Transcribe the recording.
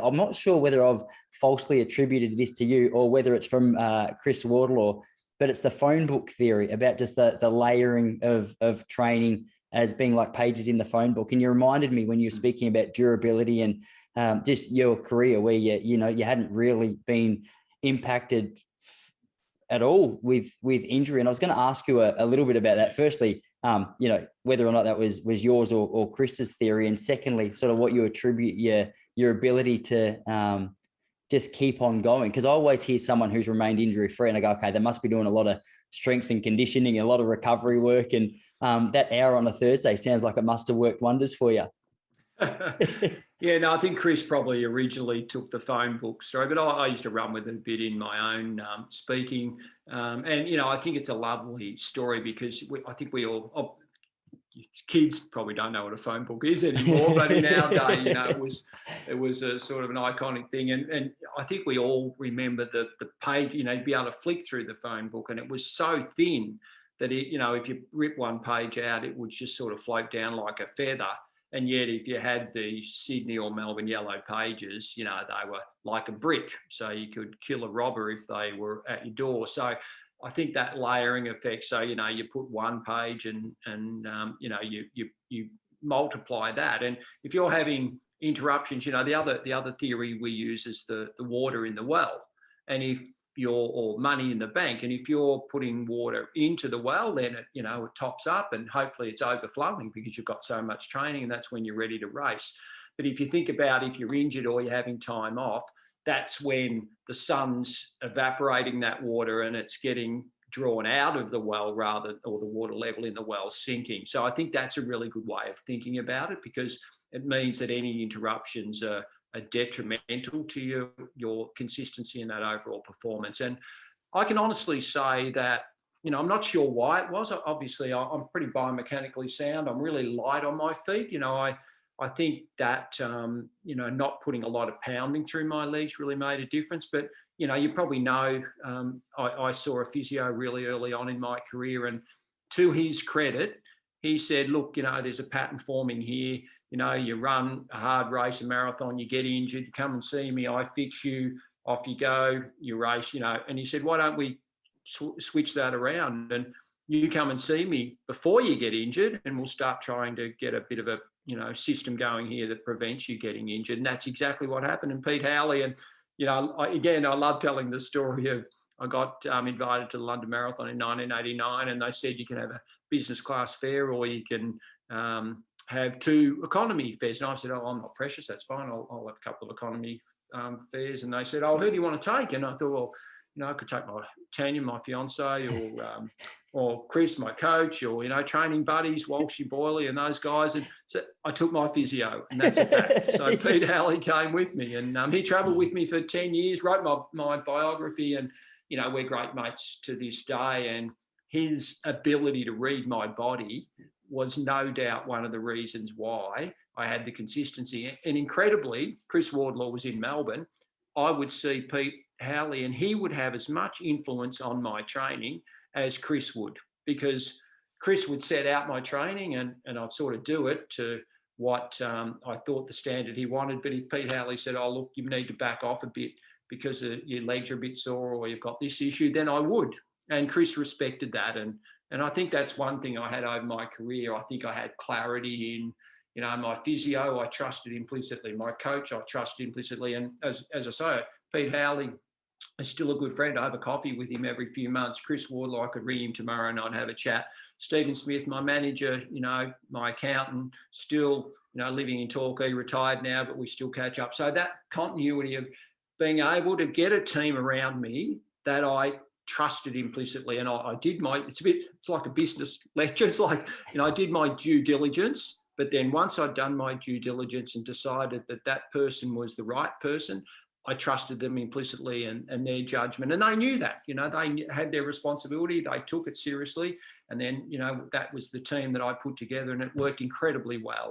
I'm not sure whether I've falsely attributed this to you or whether it's from Chris Wardlaw, but it's the phone book theory about just the layering of training as being like pages in the phone book. And you reminded me when you were speaking about durability and just your career where you hadn't really been impacted at all with injury. And I was going to ask you a little bit about that. Firstly, whether or not that was yours or Chris's theory, and secondly, sort of what you attribute your ability to just keep on going. Because I always hear someone who's remained injury free, and I go, okay, they must be doing a lot of strength and conditioning, a lot of recovery work, and that hour on a Thursday sounds like it must have worked wonders for you. Yeah, no, I think Chris probably originally took the phone book story, but I used to run with it a bit in my own speaking. And, I think it's a lovely story because I think we all, kids probably don't know what a phone book is anymore, but in our day, it was a sort of an iconic thing. And I think we all remember the page, be able to flick through the phone book, and it was so thin that if you rip one page out, it would just sort of float down like a feather. And yet, if you had the Sydney or Melbourne yellow pages, they were like a brick. So you could kill a robber if they were at your door. So I think that layering effect. So you put one page and you multiply that. And if you're having interruptions, the other theory we use is the water in the well. And if or money in the bank, and if you're putting water into the well, then it tops up, and hopefully it's overflowing because you've got so much training, and that's when you're ready to race. But if you think about if you're injured or you're having time off, that's when the sun's evaporating that water and it's getting drawn out of the well or the water level in the well sinking. So I think that's a really good way of thinking about it, because it means that any interruptions are detrimental to your consistency in that overall performance. And I can honestly say that, I'm not sure why it was. Obviously, I'm pretty biomechanically sound. I'm really light on my feet. I think that, not putting a lot of pounding through my legs really made a difference. But, you probably know, I saw a physio really early on in my career, and to his credit, he said, look, there's a pattern forming here. You run a hard race, a marathon, you get injured, you come and see me, I fix you, off you go, you race, And he said, why don't we switch that around, and you come and see me before you get injured, and we'll start trying to get a bit of a, system going here that prevents you getting injured. And that's exactly what happened. And Pete Howley, and, I love telling the story of, I got invited to the London Marathon in 1989, and they said you can have a business class fare or you can have two economy fares. And I said, I'm not precious, that's fine. I'll have a couple of economy fares. And they said, who do you want to take? And I thought, well, I could take my Tanya, my fiance, or Chris, my coach, or, training buddies, Walshy, Boyley, and those guys. And so I took my physio, and that's a fact. So Pete Howley came with me, and he travelled with me for 10 years, wrote my biography, and, we're great mates to this day. And his ability to read my body was no doubt one of the reasons why I had the consistency. And incredibly, Chris Wardlaw was in Melbourne. I would see Pete Howley, and he would have as much influence on my training as Chris would, because Chris would set out my training and I'd sort of do it to what I thought the standard he wanted. But if Pete Howley said, look, you need to back off a bit because your legs are a bit sore or you've got this issue, then I would. And Chris respected that. And I think that's one thing I had over my career. I think I had clarity in, my physio, I trusted implicitly. My coach, I trusted implicitly. And as I say, Pete Howley is still a good friend. I have a coffee with him every few months. Chris Wardlaw, I could ring him tomorrow and I'd have a chat. Stephen Smith, my manager, my accountant, still, living in Torquay, retired now, but we still catch up. So that continuity of being able to get a team around me that I trusted implicitly, and I did it's like a business lecture. It's like, I did my due diligence, but then once I'd done my due diligence and decided that person was the right person, I trusted them implicitly and their judgment. And they knew that, they had their responsibility, they took it seriously. And then, that was the team that I put together, and it worked incredibly well.